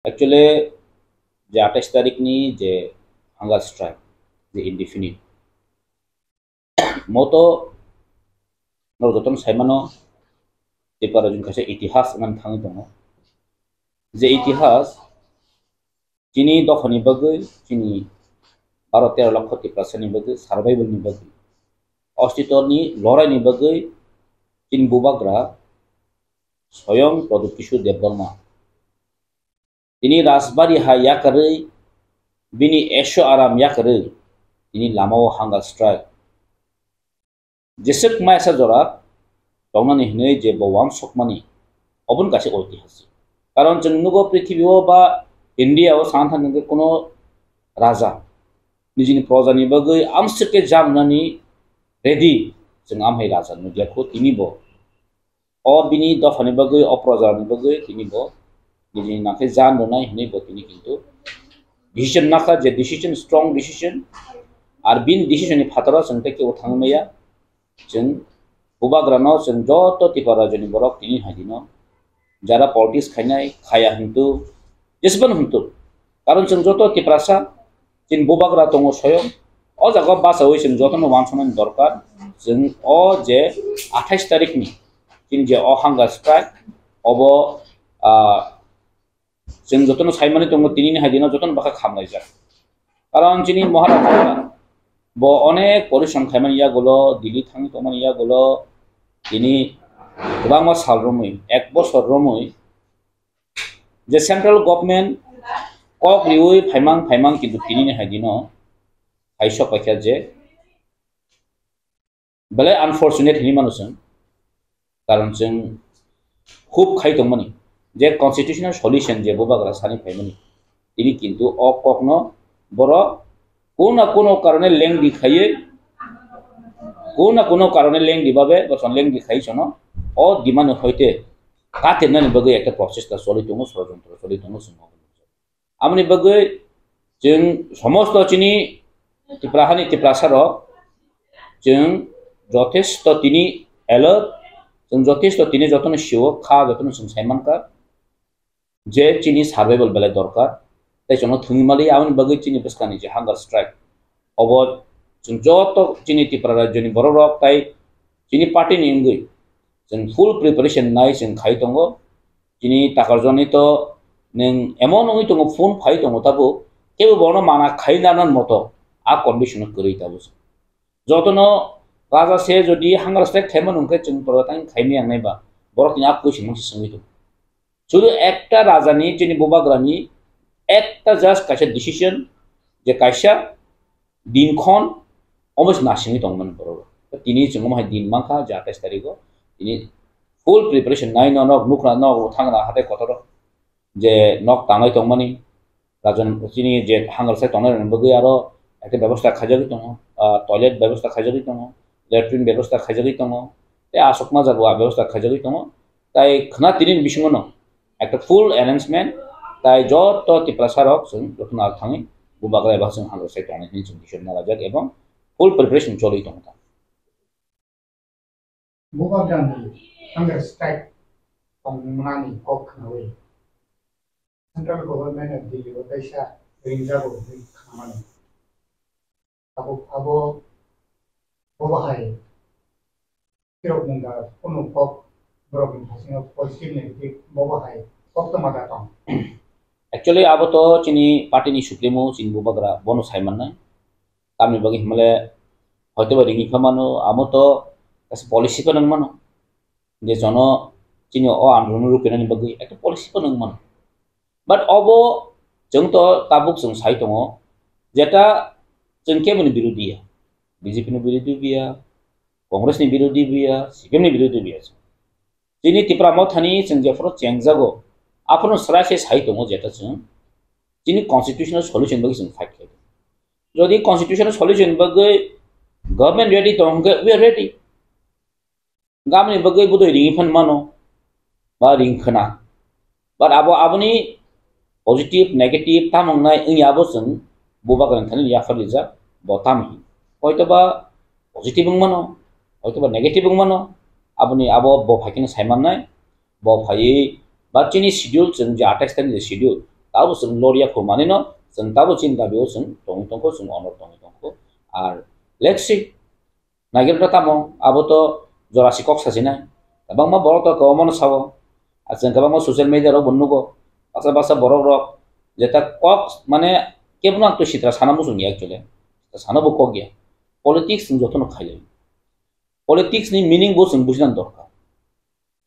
Actually जे 28 तारिखनि जे हांगार strike जे indefinite मतो जतन साइमानो त्रिपुरा जों खासे इतिहास होननानै थाङो दङ जे इतिहास दिनै दफानि बागै दिनै 12-13 लाख त्रिपुरानि बागै सार्भाइवलनि बागै अस्तित्वनि लड़ाइनि बागै दिन बुबाग्रा स्वयं प्रदीप किशोर देबबर्मा दिनै राजबारी हा याकारै बिनि एशो आराम याकारै दिनै लामाव हांगार स्ट्राइक जेसेक मायसा जरा दंनानै हनै जे बवां सकमानि अबन गासे ऐतिहासिक कारण जों नुगो पृथ्वीयाव बा इंडियायाव सान थांगो कोनो राजा निजिनि प्रजानि बागै आमसके जामनानि रेडी जों आमहाय राजा नुग्लाखौ तिनिबो अ बिनि दफानि बागै अप्रजानि बागै तिनिबो निजिनि नाखे जान दोनाय हनै बो तिनि किन्तु डिसीजन नाखा जे डिसीजन स्ट्रंग डिसीजन आर बिन डिसीजननि फातरा जों तेके थांनाया जों बुबाग्रानो जों जत त्रिपुरा जोंनि बरक तिनि हादिनो जारा पॉलिटिक्स खायनाय खाया हिंतु जेसेबां हिंतु कारण जों जत त्रिपुरासा जों बुबाग्रा दङ स्वयं अ जागा बासावै जों जतनो वानसनायनि दरकार जों अ जे 28 तारिखनि जों जे अ हांगार स्ट्राइक अब जों जतनो साइमानि दङ तिनि हादिनो जतन बाखा खामनाय जा कारण जोंनि महाराजा बो अनेक परिश्रम खायमानि यागुलो दिल्ली थांनि तमानि यागुलो दिनै गोबां साल रमै 1 बोसोर रमै जे सेंट्रल गवर्नमेंट कक रिउई फाइमां किन्तु तिनि हादिनो हाइसो पाख्या जे बेले अनफॉर्चुनेट हिनि मानुसं कारण जों खूब खाइ दंमोन जे कन्स्टिट्यूशनल सॉल्यूशन जे बुबाग्रा सानि फाइमानि तिनि किन्तु अ ककनो बरो कोनो कारणे लेंग दिखाइए कोनो कारणे लेंग दिबाबे बसन लेंग दिखाइ छनो अ दिमानो होइते काटेननि बगै एक प्रोसेस ता सॉल्व दङ षड़यंत्र सॉल्व दङ जों आमनि बगै जों समस्त चिनि त्रिपुराहानि त्रिपुरासार जों जथेष्ट तिनि एलर्ट जों जथेष्ट तिनि जतन शिव खा जतन जों साइमानका जे चिनि सार्वाइवल बेले दरकार ताइ जों थुनिमालि आमनि बगै चिनि बसकानि जे हांगार स्ट्राइक अब जों जत चिनि त्रिपुरा राज्यनि बर रक ताइ चिनि पार्टीनि इंगै जों फुल प्रिपारेशन नाय जों खाइ दङ चिनि ताकारजनि तो नों एमन नङै दङ फुन फाइ दङ ताबो केबो बनो माना खाइनानन मतो आ कंडीशन करै ताबो जतनो राजा से जदि हांगार स्ट्राइक थेमन उनके जों परतां खाइनि आंनायबा बरकनि आ क्वेश्चन मोनसे सोंगै दं शुद्ध एकटा राजानि चिनि बुबाग्रानि एकटा जस्ट कासे डिसीजन जे काइसा दिनखन almost नासिङै दंमोन बर तिनि जों माहाय दिन माखा जे 28 तारिखआव तिनि फुल प्रिपारेशन नाय नक नुखना नक थांना हाते कतर जे नक तांनाय दंमानि राजन चिनि जे हांगार स्ट्राइक तंनाय बगै आरो एक व्यवस्था खाजगै दङ टॉयलेट व्यवस्था खाजगै दङ लेट्रिन व्यवस्था खाजगै दङ ते आसकमा जागो व्यवस्था खाजगै दङ ताइ खना तिनि बिसिङनो एक फुल अरेंजमेंट ताइ जत त्रिपुरासारक जों जतन थाङै बुबाग्रा एबा जों हांगार स्ट्राइक तंनायनि जों डिसिजन लाजाक एबं फुल प्रिपारेशन चलै दङ बुबाग्रानि हांगार स्ट्राइक तंनानि कक खनावै सेंट्रल गवर्नमेंट of Delhi बायसा रिंजाबो खामानि आबो बबाहाय किरक मुंगा कोनो कक ब्रगन फासिङाव पजिटिव नेगेटिव बबाहाय कक तमादा दं एक्चुअली अब तो चिनि पार्टीनि सुप्रीमो चिन बुबाग्रा बनो साइमानना तामनि बगै हमले हयतो रिंगि खामानो आमो तो कासे पॉलिसी पर नंगमानो जे जनो चिनि अ आन्दोलन रुपेनानि बगै एक पॉलिसी पर नंगमानो बट अब जों तो ताबुक जों साइ दङ जेटा जों केबोनि बिरोधिया बीजेपी नि बिरोधी बिया कांग्रेस नि बिरोधी बिया सीपीएम नि बिरोधी बिया जोंनि त्रिपुरा थानि जों जेफोर चेंज जागो आपनो सरासे साइ दङ जेटा जों जोंनि कन्स्टिट्यूशनल सॉल्यूशन बगै जों फाइट खालामो जदि कन्स्टिट्यूशनल सॉल्यूशन बगै गवर्नमेंट रेडी दङ वी आर रेडी गामनि बगै बुदो रिंफन मानो बा रिंखना बट आबनि पॉजिटिव नेगेटिव तामंनाय इयाबो जों बुबाग्रानि थानि याफार लिजा बतामि हयतोबा पॉजिटिव मानो हयतोबा नेगेटिव मानो आबनि आबो ब फाकिन साइमाननाय ब फायै बाचिनि शेड्यूल जों जे 28 तारिखनि schedule tabu sung loria ko manino sung tabu chin dabi sung tong sung honor tong ar let's see nagir tamo abo to jorasi kok sasina tabang ma borok to ko mon sawo aseng kabang ma social media ro bunnugo basa borok rok jeta kok mane kebno to sitra sanamu sung actually sanabu kok ya politics sung jotono khaile politics ni meaning bo sung bujinan dorkar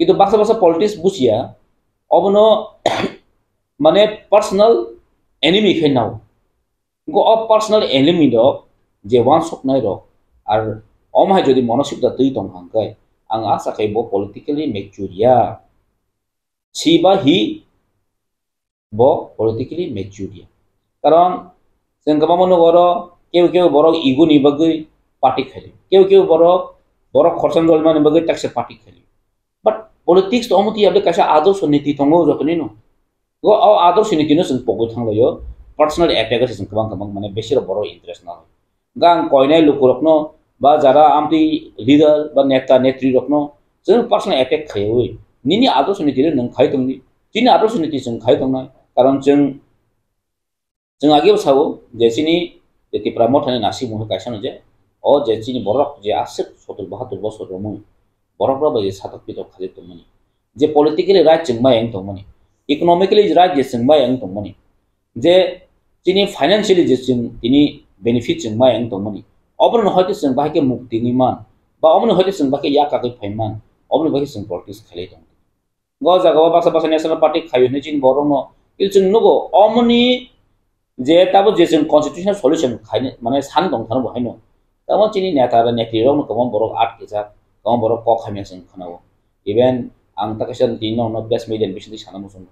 কিন্তু বাসা politics বুঝিয়া অবন মানে personal enemy খাই নাও গো অ personal enemy rock যে one শক নাই rock আর অমায় যদি মানসিকতা তুই তং হাঙ্কাই আং আশা খাইব পলিটিক্যালি ম্যাচুরিয়া সিবা হি ব পলিটিক্যালি ম্যাচুরিয়া কারণ जों गोबां मनो बर केव बर इगु नि बगै पार्टी खाली केव बर खरसान जलमानि बगै टाक्से पार्टी खाली but politics to amuti abde kaisa adarsh niti tongo jotoni no go adarsh niti no sing pogo thanglayo personal attack sing kabang mane besir boro interest na gang koinai lukurokno ba jara amti leader ba neta netri rokno जों personal attack khayoi nini adarsh niti nang khai tongni jini adarsh niti sing khai tongnai karon जों आगे सावो जेसिनी जेति प्रमोथनि नासि मुह काइसानो जे ओ जेसिनी बरक जे आसे 70 बছর Ramu बरकरा bye सातक पितो खाले तमनि जे politically right जों मायं तमनि इकोनॉमिकली राइट जे जों मायं तमनि जे जिनि फाइनेंशियली जे जों इनि बेनिफिट जों मायं तमनि अबरन हयते जों बाके मुक्तिनि मान बा अमन हयते जों बाके या कागै फाइमान अबन बाके जों पॉलिटिक्स खाले तम ग जागाव बासा नेशनल पार्टी खायने जिन बरनो कि जों नुगो अमनि जे ताबो जे जों कन्स्टिट्यूशनल सल्यूशन खायने माने सान दं थानो बहायनो ताबो जिनि नेता र नेत्री रं कमन बरक आर्ट केजा कमन बरक क खामिया जों खनाव इभेन आं ताकेसन दिनो न प्रेस मीडिया बिसनि सानामु जों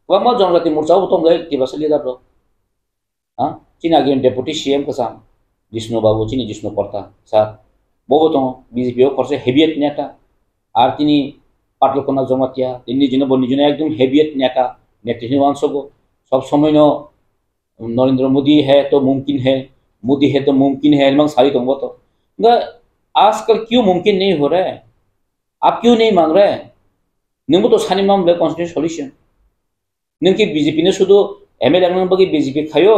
कमन जनजाति मोर्चा उतम ले किबास लिडार रो हा चिना गेन डेपुटी सीएम कसा जिष्णु बाबू चिनि जिष्णु करता सर बबो दं बीजेपी ओ करसे हेवियत नेता आर तिनि पाटलकना जमातिया तिनि जिनो बनि जिनो एकदम हेवियत नेता नेत्री वांसगो सब समय न नरेंद्र मोदी है तो मुमकिन है मोदी है तो मुमकिन है एमंग सारी तो वो तो आजकल क्यों मुमकिन नहीं हो रहा है आप क्यों नहीं मांग रहे हैं निम्बो तो सानी माम ले कॉन्स्टिट्यूशन सॉल्यूशन निम्की बीजेपी ने शुद्ध एमएलए नंग बगी बीजेपी खायो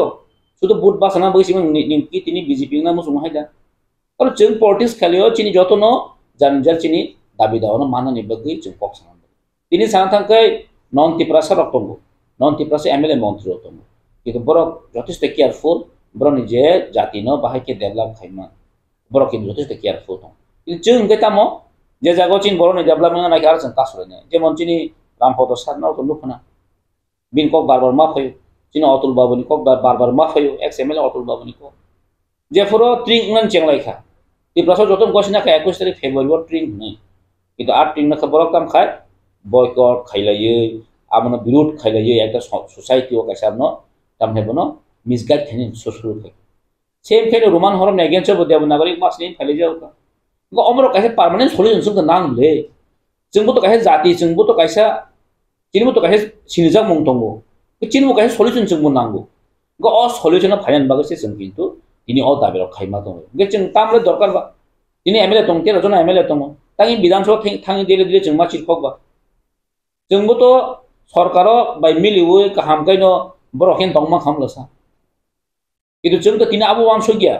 शुद्ध बूट बासना बगी सिमन निम्की तिनी बीजेपी ना मुसुम हाइदा और जों पॉलिटिक्स खालियो चिनी जतो न जानजार चिनी दाबी दावनो माननि बगी जों पक्ष सान तिनी सान थांकै नन तिप्रासा रक्तंगो नन तिप्रासा एमएलए मंत्री रक्तंगो किन्तु बरक যথেষ্ট केयरफुल बरनि जे जाति न बाहाय के डेभलप खाइमान बरक किन्तु যথেষ্ট केयरफुल दं किन्तु जों गैतामो जे जागाव चिन बरनि डेभलपमेन्ट नायखा आरो जों कासुरने जे मनचिनि रामपद सारनाव तो नुखना बिन कक बार मा फयो चिन अतुल बाबुनि कक बार मा फयो एक्सएमएल अतुल बाबुनि को जे फरो ट्रिंग नन चेंगलाइखा तिप्रासा जतन गसिना का 21 तारिख फेब्रुवारि ट्रिंग नै किन्तु आ ट्रिंग न बरक काम खाय बयकट खाइलायै आमन विरोध खाइलायै एकटा सोसाइटी ओ कासारनो तामने बनो मिसगाइड खनि सोशल के सेम खेले रोमान हरम अगेंस्ट बदिया नागरिक मासनि फैले जाउका गो अमरो कासे परमानेंट सॉल्यूशन सुंग नांगले जोंबो तो कासे जाति जोंबो तो कासे चिनबो तो कासे सिनिजा मुंतंगो चिनबो कासे सॉल्यूशन जोंबो नांगो गो अ सॉल्यूशन फाइनान बागसे जों किन्तु इनि अ दाबिर खाइमा दं गे जों तामले दरकार बा इनि एमएलए दं तेर जन एमएलए दं तांनि विधानसभा थांनि दिले जों मा चिरखकबा जोंबो तो सरकारो बाय मिलिवो हामगायनो बरखेन दंमा खामलसा किन्तु जों तो तिनि आबो वांसो गया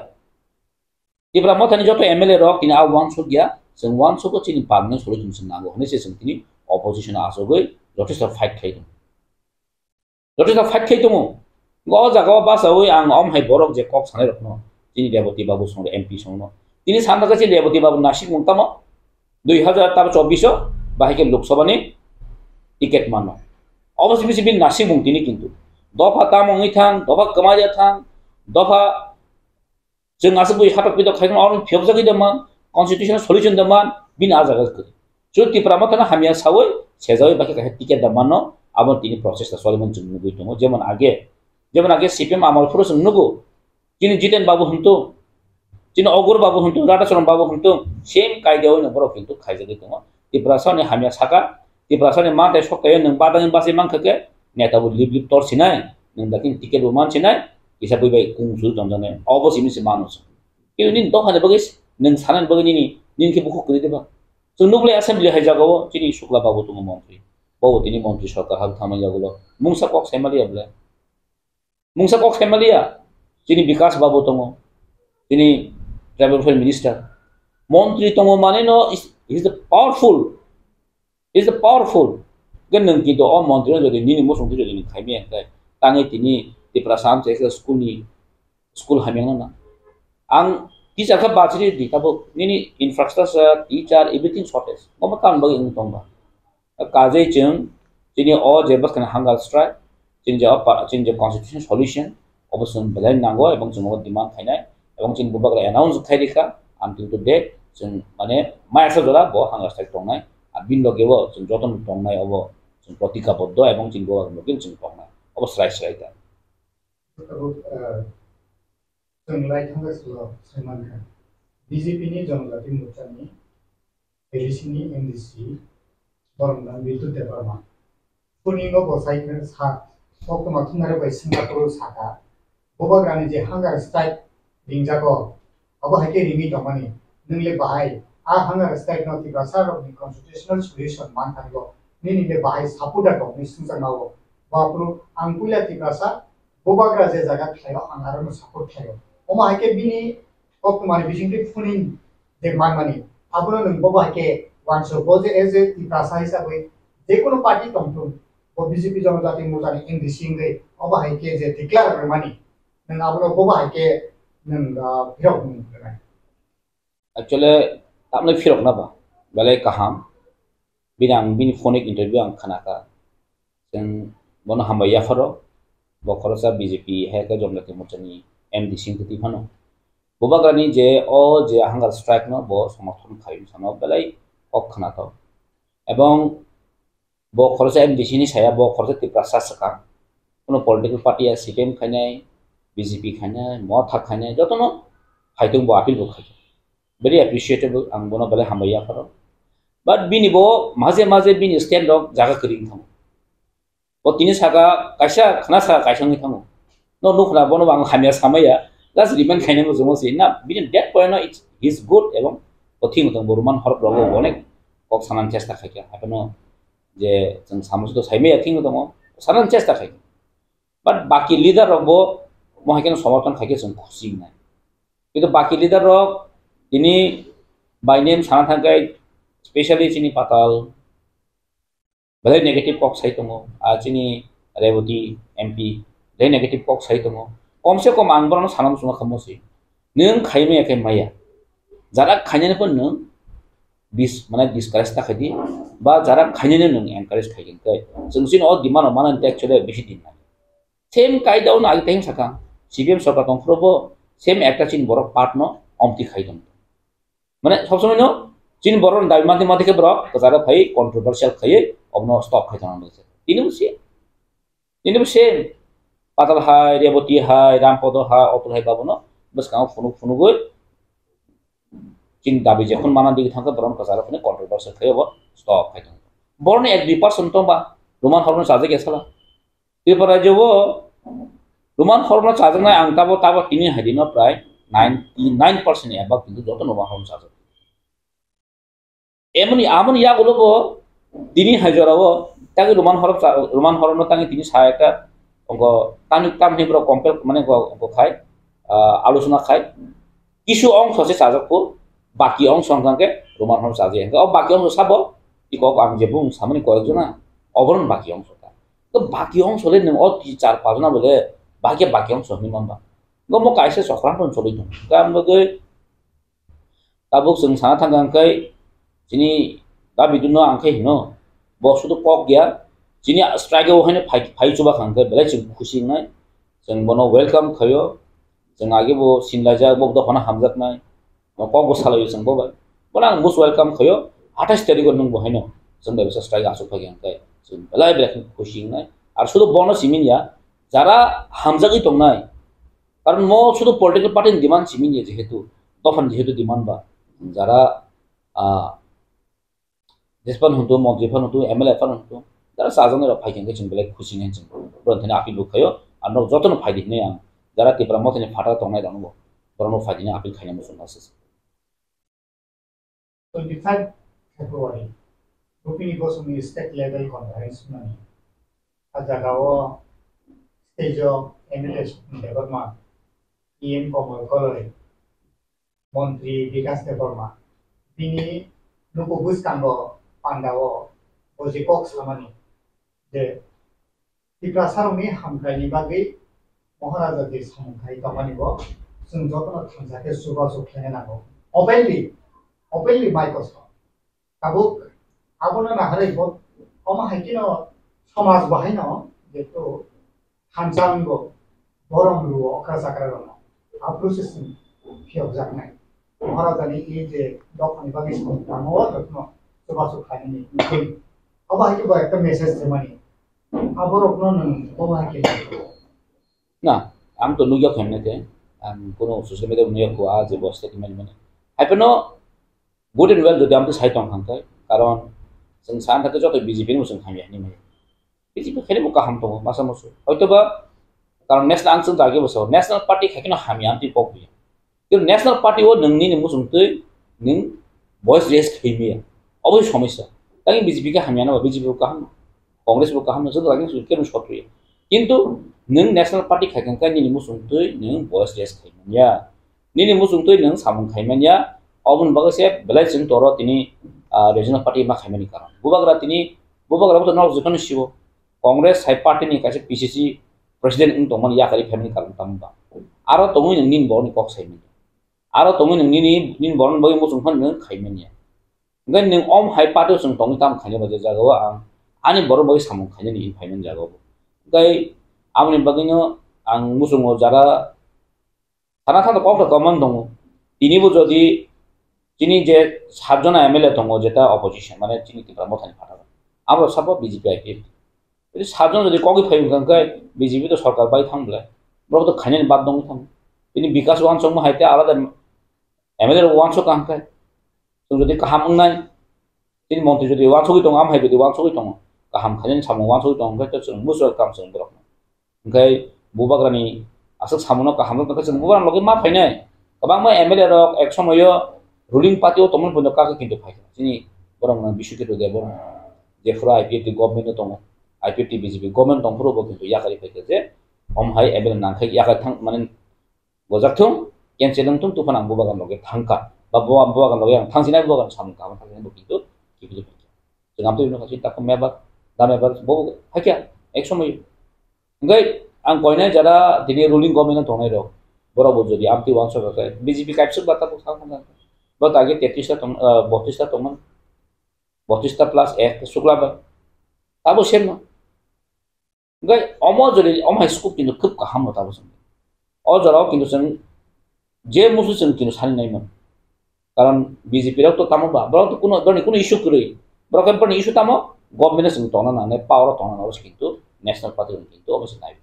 तिब्रा मथानि जतो एमएलए रक तिनि आबो वांसो गया जों वांसो को चिनि पार्मानेंट सॉल्यूशन जों नांगो हनेसे जों तिनि अपोजिशन आसोगै जथेस्ट फाइट खाइदों ग जागाव बासावै आं अमहाय बरक जे कक सानाय रखनो तिनि देवती बाबू संग एमपि संग तिनि सानदागासे देवती बाबू नासिक मुंतामो 2024 बाहायके लोकसभानि टिकेट मानो अवश्य बिसि बिन नासिक मुं तिनि किन्तु दफा तामङै थां दफा कमाया थां दफा जों आसो बै हाटक पिद खायनो अन फेबजागै दमान कन्स्टिट्यूशनल सॉल्यूशन दमान बिन आजागा क जो तिप्रा मथना हामिया सावै सेजावै बाके काहे टिकेट दमानो आबो तिनि प्रोसेस सॉल्यूशन जों नुगै दङ जेमन आगे सीपीएम आमल फुरो जों नुगो जिनि जितेन बाबू हंतो जिनि अगुर बाबू हंतो राधाचरण बाबू हंतो सेम कायदायाव नबर किन्तु खायजागै दङ तिप्रा सावनि हामिया साका तिप्रा सावनि माथाय सकायो नों बादानि बासै मांखके नेताबो लिप तोरसिनाय नों दाकिन टिकेट बो मानसिनाय हिसाबै बाय कुंसु दंजाने अवश्य मिसे मानुस किन्तु निन दखाने बगै नों सानान बगै निनके बुखु करि देबा जों नुगले असेंबली हायजागाव जिनि शुक्ला बाबू दङ मन्त्रि बाबू तिनि मन्त्रि सरकार हाब थामाय जागलो मुंसा कक सेमालि अबले mungsa kok family ya sini Vikas Babu tongo sini Tribal Welfare Minister Montri tongo mane no is the powerful gan nang ki do o Montri no jadi ni mo sung jadi ni khai me kai tangai tini ti prasam che school hameng na ang teacher ka bachri di tabo ni infrastructure teacher everything shortage mo kan bagi ing tong ba kaje chung sini o jebas kan hangal strike sini jawab sini constitution solution obosung belai nango ebong jumgo demand khainai ebong sini bubak announce khai dikha until today jeng mane maisa dora bo hangal strike tongnai abin logebo jeng joton tongnai obo jeng protika boddo ebong jeng go mungkin jeng tongnai obo strike ta jeng lai thangga sulo Salman Khan BJP ni Janojati Morcha ni LDC ni MDC Boromdan Bitu Debarma kuningo bo cycle sa okuma thunare bai Singapore saka boba grani je hangar strike ringjago abo hake ringi tomani nungle bahai a hangar strike no ti prasar of the constitutional solution man thango ninile bahai sapuda to ni sungsangawo bapru angpula ti prasar boba gra je jaga thayo hangar no support thayo oma hake bini okuma ni bijingti funin de manmani abono nung boba hake wanso boje eze ti prasar hisabe je kono party tomtum BJP Janojati Morcha ni MDC ngai oba haike je declare remani nang abono boba haike nang phirok nung actually tamle phirok na ba balai kaham bini phonic interview ang khanaka jeng bono hamaya faro bo khorosa BJP haika Janojati Morcha ni MDC ti phano boba gani je o je hangal strike no bo samarthon khai sano balai ok khanaka ebong bo khorsa MDC ni saya bo khorsa ti prasa saka kono political party ya CPM khanai BJP khanai motha khanai jotono phaitung bo appeal bo khai very appreciable ang bono bale hamaya faro but bini bo maje bini stand up jaga kring thang bo tini saka kaisa khana sa kaisa ngi thang no khna bono bang hamya samaya las riman khainai mo jomo si na bini that point no it is good ebong othing thang boruman hor progo bonek ok sanan chesta khaikya apano je jeng samus to saime yating dong sanan chesta khai but baki leader robo mo haken samarthon khai jeng khushi na কিন্তু baki leader rok ini by name sanan thangai especially chini patal balai negative kok sai tongo a chini Revati MP dai negative kok sai tongo komse kom angborno sanam suma khamosi nung khaime yakai maya jara khanyane pon nung bis mana discourage ta khadi ba jara khanyane nung encourage khagin kai jengsin o demand mana actually beshi din na same kai down ag time saka CPM saka tong probo same একটা চিন বড় part ন অমতি খাইদম মানে সব সময় ন চিন বড় দাবি মাঝে কে বড় যারা ভাই কন্ট্রোভার্সিয়াল খাইয়ে অবন স্টপ খাইতাম বলছে তিনিও সেম পাতাল হাই রেবতী হাই রামপদ হাই অতুল হাই বাবু ন বস কাও ফুনু গই চিন দাবি যখন মানা দিকে থাকা বরং যারা ফোনে কন্ট্রোভার্সিয়াল খাইব স্টপ খাইতাম বড় 1-2% তো বা রোমান হরমন সাজে গেছলা এরপর যাব Roman hormone charge na ang tabo tini hadino pray 99% above কিন্তু যত Roman hormone charge amoni ya gulo bo tini hajorabo tagi Roman hormone tangi tini sa একটা অঙ্ক তানি তাম হেব্র কম্পেয়ার মানে অঙ্ক খায় আলোচনা খায় কিছু অংশ আছে চাজকো বাকি অংশ সংখ্যাকে Roman hormone charge ও বাকি অংশ সাব ইকক আমি যে বুং সামনে কয়েকজনা অবরণ বাকি অংশটা তো বাকি অংশ হলে ও 4-5 না বলে বাকি অংশ নি মামবা গমো কাইসে সখরান পন চলি দं গাম বগৈ তাবুক जों साना थांगांखै जिनि दा बिदिनो आंखै हिनो बसुदो पक गया जिनि स्ट्राइक होने फाइ जुबा खांखै बेलाय जों खुसि नाय जों बनो वेलकाम खयो जों आगे बो सिनलाजा बो दखना हामजाकनाय पक बो सालायो जों बो बना मोस्ट वेलकाम खयो 28 तारिख नों बहायनो जों बेसे स्ट्राइक आसु फागेंखै जों बेलाय खुसि नाय आरो सुदो बनो सिमिनिया যারা হামজাগি দंनाय কারণ মো শুধু পলিটিক্যাল পার্টির ডিমান্ড সিমিনিয়ে যেহেতু তখন যেহেতু ডিমান্ড বা যারা দেশপান হতো মন্ত্রীফান হতো এমএলএ ফান হতো যারা সাজনের ফাইকেনকে जों বেলেগ খুশি নেন जों প্রধান আপিল লুখাयो আর যতন ফাইদিনে आं যারা তেপ্রা মতনে ফাটা দंनाय দंबो বরনো ফাইদিনে আপিল খাইনা মসনাসে 25 February Rupini Goswami state level conference mani ajaga Tejo MLA Devarma, PM Komal Kolore, Montri Vikas Devarma, Bini Nuku Buskambo Pandawo, Ojikok Slamani, the Tiprasaroni Hamkani Bagi, Maharaja de Samkai Tamanibo, Sunjokana Tanzake Subasu Kanabo, openly Microsoft. Kabuk, Abuna Naharibo, Oma Hakino, Thomas Bahino, the two Hansango, Borom Okasakara, a processing Pio Zaknai. Maharazani is a doc on the Bagis, no, Subasu Kanini. About you by the message the money. Aborok non, Omaki. Nah, am to New York Hamnet, and Kuno, social media, New York, as a boss statement. I know good and well the damn this height on Hankai, Karon, some Santa Kajoto, busy Venus and Hamia. Busy Helmuka Masamosu. However, Karon National Answer I gave so National Party Hakino Hamianti Popi. The National Party would Nin Musum Ning voice race came here. Always Homisa. Telling busy Hamiana, busy Bukam, Congress Bukam, so like you came shortly. Into Ning National Party Hakan Musum Ning voice race came. Yeah. Nini Musum Ning Samun Kaimania. Obun Bagasep, Belazin Torotini, regional party Mahamani Karan. Bubagratini, Bubagra North Zikonishio, Congress, High Party Nikashi, PCC, President in Toman Yakari Family Karan Tamba. Ara Tomin and Nin Born Cox Haimania. Ara Tomin and Nin Born Boy Musum Hanan Kaimania. Then High Parties and Tomitam Kanaba Jagoa, Annie Boroboy Samun Kanani in Payman Jago. Guy Amin Bagino and Musum Zara Tanaka the Coffee Commandong. Inibu Jodi. Chini je sabjona MLA tongo jeta opposition mane chini ti promotion phata amro sabo BJP IPF edi sabjon jodi kogi phai gankai BJP to sarkar bai thamble bro to khanen bad dong tham ini bikas wan song haite alada MLA wan so kankai to jodi kaham ngai ini monti jodi wan so tong am hai jodi wan so tong kaham khanen sam wan so tong ga to sung musor kam sung bro ngai bubagrani asak samuno kaham to sung bubaran logi ma phainai kabang ma MLA rok eksomoyo ruling party o tomon punya kaki kintu pakai. Sini orang bisu kita dia orang Jeffra IPT government tong IPT BJP government tong pro kintu ya kali pakai je. Hai ebel nang kai ya kai thang manen gojak thung yang celeng tung tu panang bubagan loge thangka. Bawa bubagan loge yang thang sinai bubagan sam ka thang ini begitu gitu. Jangan tu ini kasih tak mebar, dah mebar bawa hakia eksomoy. Enggak ang koinnya jada dini ruling government tong itu. Boro jadi amti wangso kayak BJP kapsul bata tu thang thang. But I get 32 toman, Bautista plus F, Suklaba. I was him. Guy almost on my scoop in the cook Hamlet. I was all the rock in the sun. J. Musus and Kinus Hanayman. Karan busy period to Tamaba, brought to Kuno, don't you issue curry. Broken issue Tamo, governments in Tonan and a power of Tonan was into National Party into almost 9.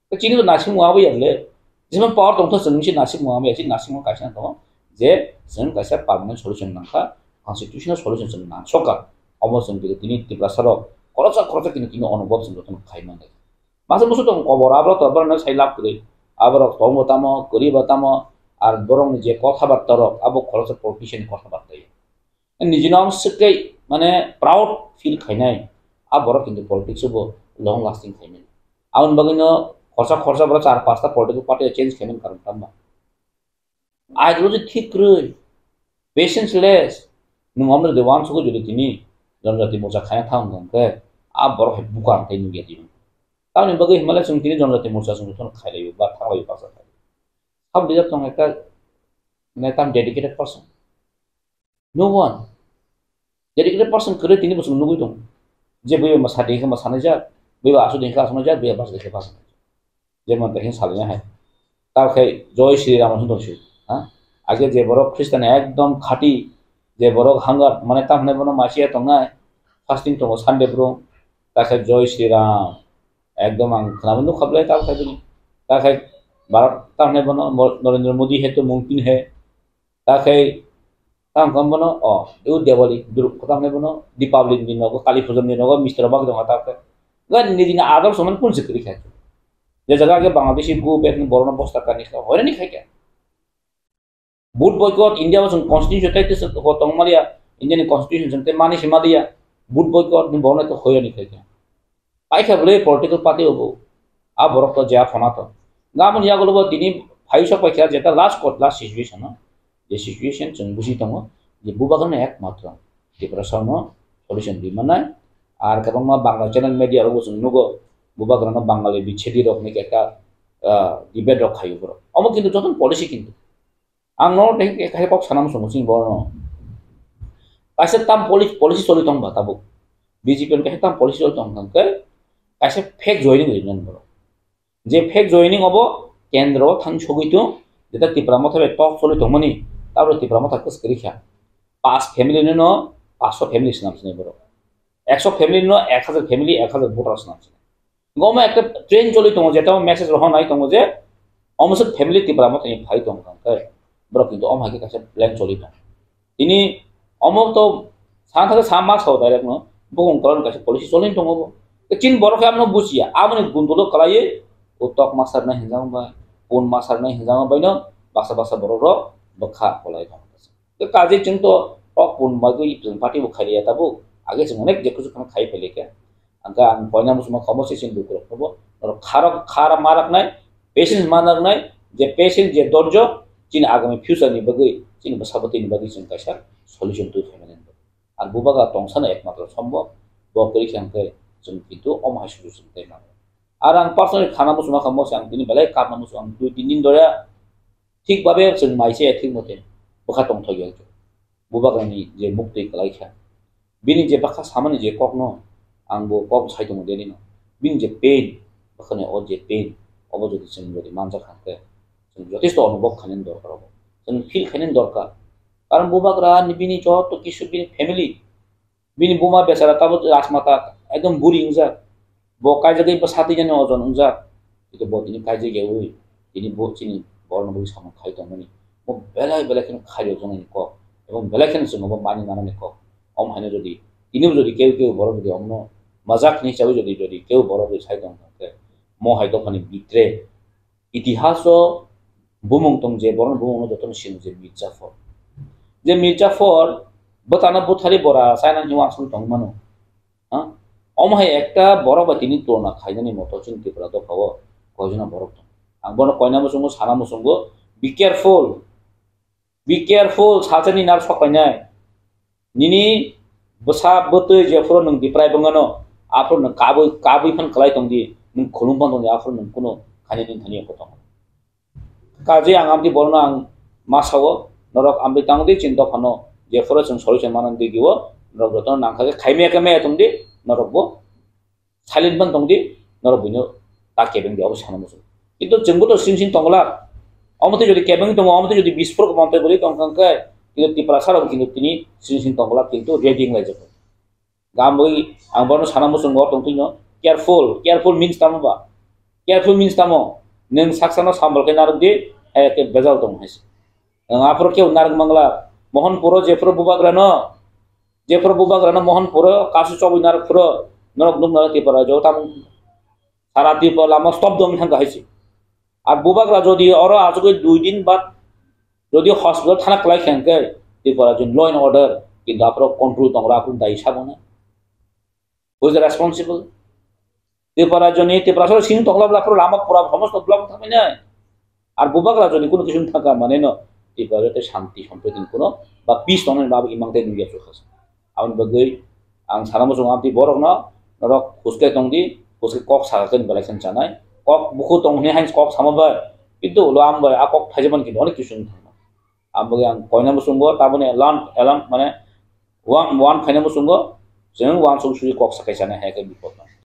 The Chino Nasimuawi and lay. This one part of the solution Nasimuawi, Nasimu Kashan. Je sen kaisa permanent solution nangka constitutional solution sen nang soka almost sen tini tiprasaro korosa kini onobot sen doton khaima ngai masa musu tong kobor abro to barna sai lap kri abro tomo tamo kuri batamo ar borong je kotha bartaro abo korosa politician kotha bartai nijinam sekai mane proud feel khainai aboro kintu politics bo long lasting khainai aun bagino khorsa bro 4-5 ta political party change khainen karon tamma ideology thick patience less nung amra de wan suko jodi tini jonjati mocha khaya thang ngam ke a bor he bukan te nu geti tauni bagai himalaya sung tini jonjati mocha sung thon khailai ba thangai pa sa ham dia tong ekta netam dedicated person no one dedicated person kare tini busung nugui tong je boi masa dekhe masa na ja boi asu dekhe asu na ja boi bas dekhe bas je man dekhe salnya hai ta khai joy shri ram sun shi আগে যে বড় খ্রিস্টান একদম খাঁটি যে বড় hunger মানে তামনে বনো মাসিয়া তঙ্গায় ফাস্টিং তঙ্গ সানডে ব্রো তাকে জয় শ্রীরাম একদম আং খানাবন্ধু খাবলাই তাও খাইবনি তাকে ভারত তামনে বনো নরেন্দ্র মোদী হে তো মুমকিন হে তাকে তাম কম বনো এও দেওয়ালি তামনে বনো দীপাবলি দিন নগো কালী পূজন দিন নগো মিস্টার বাগ দঙ্গা তাকে গান নিদিন আদর সমান কোন সিকরি খাইছো যে জায়গা আগে বাংলাদেশি গ্রুপ এক বড় বস্তা কানি হয়রানি খাই কে Boot boycott India was constitution take this Hotong Maria Indian constitution te mani simadia boot boycott ni bona to hoya ni kaya I have lay political party obo a borok to ja phona to gamun ya golo bo tini phaisok paikha jeta last situation no je situation chung busi tongo je bubagan ekmatra Tripura Sarmo solution di mana ar kabang ma bangla channel media ro chung nugo bubagan no bangali bichedi rok ni ekta debate rok khayu bro omo kintu joton policy kintu ang no tek khai kok sanam sung bo kaisa tam policy soli tong batabu BJP on kaisa tam policy soli tong ke kaisa fake joining rinan bro je fake joining obo kendro thang chogitu jeta Tripura mothabe talk soli tongmani tabro Tripura motha kus kirikha 5 family no 500 family নাম শুনে বড় 100 family no 1000 family 1000 voter নাম শুনে গমে একটা train চলি তম যেটা মেসেজ রহ নাই তম যে অমসত ফ্যামিলি Tripura মত নি ভাই তম কাই বড় কিন্তু অমহাকে কাছে প্ল্যান চলি তম তিনি অমক তো সাথে সামাস হও ডাইরেক্ট ন বগং করন কাছে পলিসি চলিন তম চিন বড় খামনো বুঝিয়া আমনি গুন্দুলো কলায়ে উত্তক মাসার না হিজাং বা কোন মাসার না হিজাং বাইনো বাসা বাসা বড় র বখা কলাই তম কাজে চিন তো pun bagi parti bukan dia tabu agak semuanya dia kucuk kan kai pelik ya angka ang poinnya musma kamu sesin buku tabu kalau khara marak nai patience manak nai je patience je dorjo cina agami future ni bagi cina bersabot ini bagi cina kasar solution tu feminine ang bubaga tongsana ekmatra সম্ভব bokeri yang ke cina itu om solution tema arang personal khana musma kamu sang ini balai kap musma ang 2-3 din dora ঠিক ভাবে cina maise ঠিক মতে বখা tong thogi aja bubagrani je mukti kalaikha bini je bakha samani je kokno angbo kok saito mo deni no bini je pain bakhane o je pain obo jodi chen jodi manja khante chen jotisto অনুভব khanen dorkar obo chen feel khanen dorkar karon bubagra ni bini joto kisu bini family bini buma besara tabo asmata ekdom buri ingja bo kai jagai pa sati jane ojon ingja itu bo tini kai jagai oi tini bo chini borno buri samon khaito mani mo belai ken khayo jone ko এবং বেলাকেন সঙ্গ মানি নানানে ক অম হানে যদি ইনিও যদি কেউ বড় যদি অন্য মজাক হিসাবে যদি কেউ বড় যদি সাইতং থাকে ম হয়তো খানি বিত্রে ইতিহাস বুমং তং যে বড় বুমং যতন সিন যে মির্জাফর বতানা বুথারি বড়া সাইনা হিওয়া আসল তং মানো হ্যাঁ অম হাই একটা বড় বা তিনি তুলনা খাইজানি মতো চিন Tripura তো খাও কয়জনা বড় তং আং বড় কয়না মসঙ্গ সানা মসঙ্গ be careful sajani nar sokainai nini besa bote je fro nang diprai bangano afro nang kabui phan kalai tongdi nang khulum ban tongdi afro nang kuno khani nin thani ko tong kaje ang amti bolna ang masawo norok ambi tangdi chinta phano je fro chung solution manan di giwo norok joton nang khage khaime kame tongdi norok bo silent ban tongdi norok buno ta kebeng di obosana musu itu jengbo to sin tongla amate যদি কেবং তং amate যদি বিস্ফোরক মন্তে বলি তং কাঙ্কে কিন্তু Tripura সারা কিন্তু তিনি scene তংলা কিন্তু রেডিং লাই যাব গামবই আংবনো সানামো সঙ্গ তং তিনো কেয়ারফুল মিন্স তামবা কেয়ারফুল মিন্স তামো নং সাকসানো সামবলকে নারদি একে বেজাল তং হাইছে আপর কেউ নারগ মাংলা মোহনপুর যেফর বুবাগ্রানো মোহনপুর কাসু চবই নারপুর নরক নুম নার Tripura যাও তাম সারা Tripura লামা স্টপ দম থাকা হাইছে আর বুবাগ্রা যদি ওরা আজকে 2 দিন বাদ যদি হসপিটাল থানা ক্লাই খেঙ্কে Tripura জন ল এন্ড অর্ডার কিন্তু আপর কন্ট্রোল তোমরা আপন দায়ী সাবনা হু ইজ রেসপন্সিবল Tripura সর সিন তংলাবলা আপর লামা পুরা সমস্ত ব্লক থাকবে না আর বুবাগ্রা যদি কোনো কিছু থাকা মানে ন Tripura তে শান্তি সম্প্রীতি কোনো বা পিস তংন বা ইমাংতে দুইয়া সুখাস আউন বগৈ আং সারামো জংআতি বরক না নরক হুসকে তংদি হুসকে কক সাগাকেন বলাইছেন জানাই কক বুকু তংনি হাইস কক সামাবা কিন্তু lo ambai akok thajeman কিন্তু অনেক কিছু থাকবে আমবগে আং কয়না মুসুঙ্গ তাবনে এলাম মানে ওয়ান ফাইনা মুসুঙ্গ जों ওয়ান সুসুরি কক সাকাইছানে হাকে বিপদ